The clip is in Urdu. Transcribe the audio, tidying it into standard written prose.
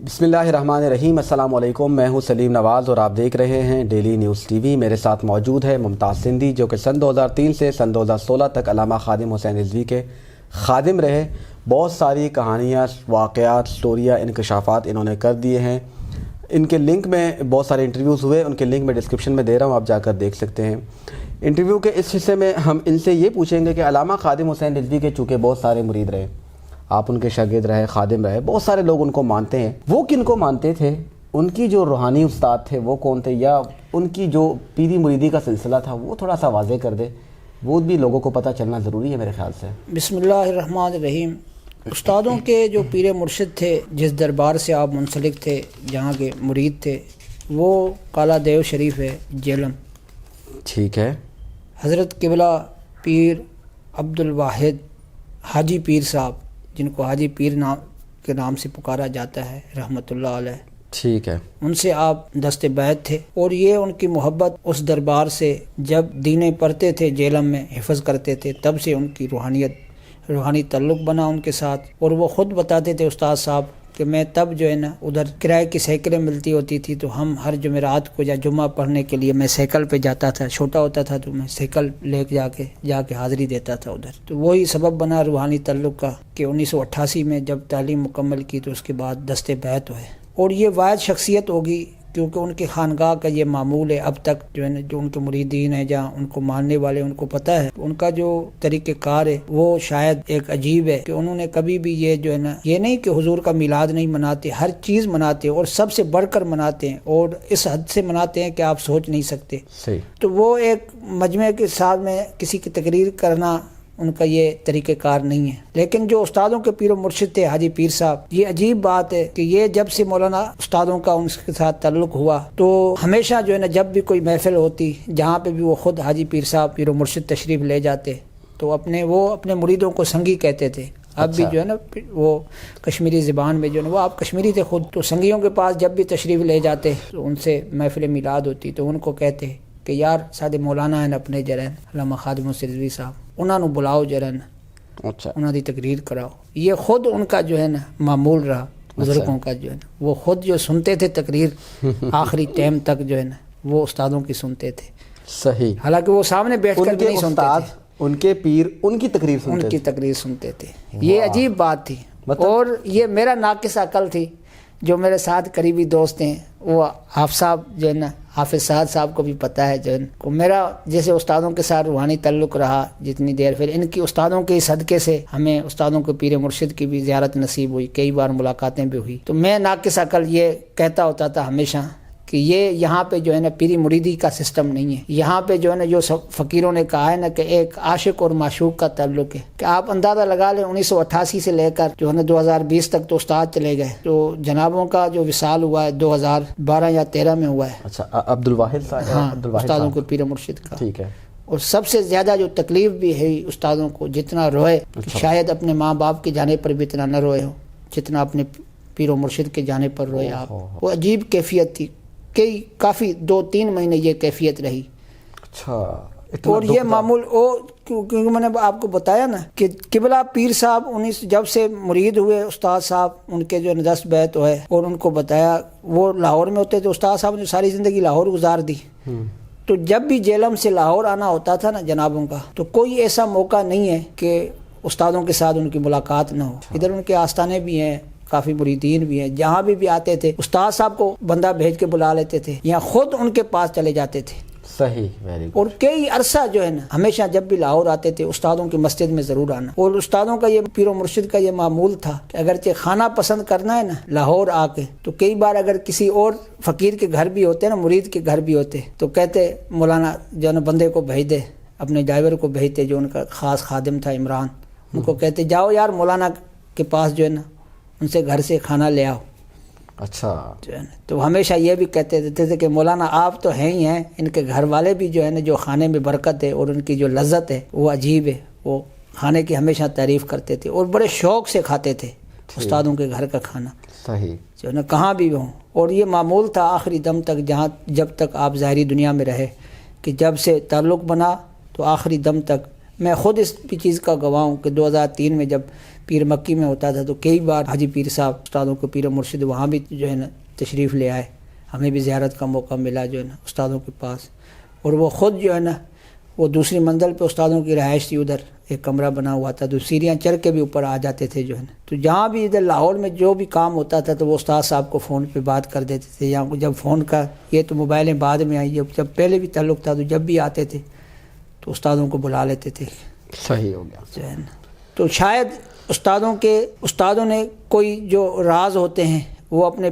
بسم اللہ الرحمن الرحیم۔ السلام علیکم، میں ہوں سلیم نواز اور آپ دیکھ رہے ہیں ڈیلی نیوز ٹی وی۔ میرے ساتھ موجود ہے ممتاز سندھی، جو کہ سن 2003 سے سن 2016 تک علامہ خادم حسین رضوی کے خادم رہے۔ بہت ساری کہانیاں، واقعات، سٹوریاں، انکشافات انہوں نے کر دیے ہیں۔ ان کے لنک میں بہت سارے انٹرویوز ہوئے، ان کے لنک میں ڈسکرپشن میں دے رہا ہوں، آپ جا کر دیکھ سکتے ہیں۔ انٹرویو کے اس حصے میں ہم ان سے یہ پوچھیں گے کہ علامہ خادم حسین رضوی کے چونکہ بہت سارے مرید رہے، آپ ان کے شاگرد رہے، خادم رہے، بہت سارے لوگ ان کو مانتے ہیں، وہ کن کو مانتے تھے؟ ان کی جو روحانی استاد تھے وہ کون تھے، یا ان کی جو پیری مریدی کا سلسلہ تھا وہ تھوڑا سا واضح کر دے، وہ بھی لوگوں کو پتہ چلنا ضروری ہے میرے خیال سے۔ بسم اللہ الرحمن الرحیم۔ استادوں کے جو پیر مرشد تھے، جس دربار سے آپ منسلک تھے، جہاں کے مرید تھے، وہ کالا دیو شریف ہے، جیلم۔ ٹھیک ہے۔ حضرت قبلہ پیر عبد الواحد حاجی پیر صاحب، جن کو حاجی پیر کے نام سے پکارا جاتا ہے، رحمۃ اللہ علیہ، ٹھیک ہے، ان سے آپ دست بیعت تھے۔ اور یہ ان کی محبت اس دربار سے جب دینیں پڑھتے تھے، جیلم میں حفظ کرتے تھے، تب سے ان کی روحانی تعلق بنا ان کے ساتھ۔ اور وہ خود بتاتے تھے استاد صاحب کہ میں تب جو ہے نا ادھر کرائے کی سائیکلیں ملتی ہوتی تھی، تو ہم ہر جمعرات کو یا جمعہ پڑھنے کے لیے میں سائیکل پہ جاتا تھا، چھوٹا ہوتا تھا تو میں سائیکل لے کے جا کے حاضری دیتا تھا ادھر۔ تو وہی سبب بنا روحانی تعلق کا کہ 1988 میں جب تعلیم مکمل کی تو اس کے بعد دست بیعت ہوئے۔ اور یہ واحد شخصیت ہوگی، کیونکہ ان کی خانقاہ کا یہ معمول ہے اب تک، جو ہے نا جو ان کے مریدین ہیں، جہاں ان کو ماننے والے ان کو پتہ ہے، ان کا جو طریقہ کار ہے وہ شاید ایک عجیب ہے کہ انہوں نے کبھی بھی یہ جو ہے نا، یہ نہیں کہ حضور کا میلاد نہیں مناتے، ہر چیز مناتے اور سب سے بڑھ کر مناتے ہیں، اور اس حد سے مناتے ہیں کہ آپ سوچ نہیں سکتے۔ صحیح۔ تو وہ ایک مجمع کے ساتھ میں کسی کی تقریر کرنا ان کا یہ طریقہ کار نہیں ہے۔ لیکن جو استادوں کے پیر و مرشد تھے حاجی پیر صاحب، یہ عجیب بات ہے کہ یہ جب سے مولانا استادوں کا ان کے ساتھ تعلق ہوا تو ہمیشہ جو ہے نا جب بھی کوئی محفل ہوتی، جہاں پہ بھی وہ خود حاجی پیر صاحب پیر و مرشد تشریف لے جاتے تو وہ اپنے مریدوں کو سنگی کہتے تھے۔ اب بھی جو ہے نا وہ کشمیری زبان میں جو ہے نا، وہ آپ کشمیری تھے خود، تو سنگیوں کے پاس جب بھی تشریف لے جاتے تو ان سے محفل میلاد ہوتی تو ان کو کہتے کہ یار سادے مولانا ہیں اپنے جرین علامہ خادم حسین رضوی صاحب، انہاں نو بلاؤ جرین، اچھا، انہاں دی تقریر کراؤ۔ یہ خود ان کا جو ہے نا معمول رہا، بزرگوں کا جو ہے نا، وہ خود جو سنتے تھے تقریر آخری ٹائم تک جو ہے نا وہ استادوں کی سنتے تھے۔ صحیح۔ حالانکہ وہ سامنے بیٹھ کر بھی نہیں سنتے تھے، ان کے پیر ان کی تقریر سنتے ان تھے، کی تقریر سنتے تھے۔ یہ عجیب بات تھی۔ اور یہ میرا ناقص عقل تھی، جو میرے ساتھ قریبی دوست ہیں، وہ حافظ صاحب جو ہے نا، حافظ سعد صاحب کو بھی پتہ ہے، جو ہے میرا جیسے استادوں کے ساتھ روحانی تعلق رہا جتنی دیر، پھر ان کی استادوں کے صدقے سے ہمیں استادوں کے پیر مرشد کی بھی زیارت نصیب ہوئی، کئی بار ملاقاتیں بھی ہوئی۔ تو میں ناقص عقل یہ کہتا ہوتا تھا ہمیشہ کہ یہ یہاں پہ جو ہے نا پیری مریدی کا سسٹم نہیں ہے، یہاں پہ جو ہے نا جو فقیروں نے کہا ہے نا کہ ایک عاشق اور معشوق کا تعلق ہے، کہ آپ اندازہ لگا لیں 1988 سے لے کر جو ہے نا 2020 تک تو استاد چلے گئے، تو جنابوں کا جو وصال ہوا ہے 2012 یا 13 میں ہوا ہے۔ اچھا، عبد الواحد صاحب، ہاں، استادوں کے پیر مرشد کا۔ ٹھیک ہے۔ اور سب سے زیادہ جو تکلیف بھی ہے استادوں کو، جتنا روئے شاید اپنے ماں باپ کے جانے پر بھی اتنا نہ روئے ہو جتنا اپنے پیر و مرشد کے جانے پر روئے آپ۔ وہ عجیب کیفیت تھی، کافی 2-3 مہینے یہ کیفیت رہی۔ اچھا، اور یہ معمول کیونکہ میں نے آپ کو بتایا نا کہ قبلہ پیر صاحب جب سے مرید ہوئے استاد صاحب، ان کے جو دست بیعت ہوئے، اور ان کو بتایا، وہ لاہور میں ہوتے تھے، استاد صاحب نے ساری زندگی لاہور گزار دی، تو جب بھی جیلم سے لاہور آنا ہوتا تھا نا جنابوں کا، تو کوئی ایسا موقع نہیں ہے کہ استادوں کے ساتھ ان کی ملاقات نہ ہو۔ ادھر ان کے آستانے بھی ہیں، کافی مریدین بھی ہیں، جہاں بھی آتے تھے استاد صاحب کو بندہ بھیج کے بلا لیتے تھے یا خود ان کے پاس چلے جاتے تھے۔ صحیح، ویری گڈ۔ اور کئی عرصہ جو ہے نا ہمیشہ جب بھی لاہور آتے تھے استادوں کی مسجد میں ضرور آنا۔ اور استادوں کا یہ پیر و مرشد کا یہ معمول تھا کہ اگرچہ کھانا پسند کرنا ہے نا لاہور آ کے، تو کئی بار اگر کسی اور فقیر کے گھر بھی ہوتے نا، مرید کے گھر بھی ہوتے، تو کہتے مولانا جو ہے نا بندے کو بھیج دے، اپنے ڈرائیور کو بھیجتے جو ان کا خاص خادم تھا عمران، ان کو کہتے جاؤ یار مولانا کے پاس جو ہے نا ان سے گھر سے کھانا لے آؤ۔ اچھا، تو ہمیشہ یہ بھی کہتے تھے کہ مولانا آپ تو ہیں ہی ہیں، ان کے گھر والے بھی جو ہے نا جو کھانے میں برکت ہے اور ان کی جو لذت ہے وہ عجیب ہے، وہ کھانے کی ہمیشہ تعریف کرتے تھے اور بڑے شوق سے کھاتے تھے استادوں کے گھر کا کھانا، صحیح، جو ہے نا کہاں بھی ہوں۔ اور یہ معمول تھا آخری دم تک، جب تک آپ ظاہری دنیا میں رہے، کہ جب سے تعلق بنا تو آخری دم تک۔ میں خود اس چیز کا گواہ ہوں کہ 2003 میں جب پیر مکی میں ہوتا تھا تو کئی بار حاجی پیر صاحب استادوں کو پیر مرشد وہاں بھی جو ہے نا تشریف لے آئے، ہمیں بھی زیارت کا موقع ملا جو ہے نا استادوں کے پاس. اور وہ خود جو ہے نا وہ دوسری منزل پہ استادوں کی رہائش تھی، ادھر ایک کمرہ بنا ہوا تھا، تو سیڑھیاں چڑھ کے بھی اوپر آ جاتے تھے جو ہے نا. تو جہاں بھی ادھر لاہور میں جو بھی کام ہوتا تھا تو وہ استاد صاحب کو فون پہ بات کر دیتے تھے. یا جب فون کا یہ تو موبائلیں بعد میں آئی، جب پہلے بھی تعلق تھا تو جب بھی آتے تھے تو استادوں کو بلا لیتے تھے. صحیح ہو گیا جو ہے نا تو شاید استادوں نے کوئی جو راز ہوتے ہیں وہ اپنے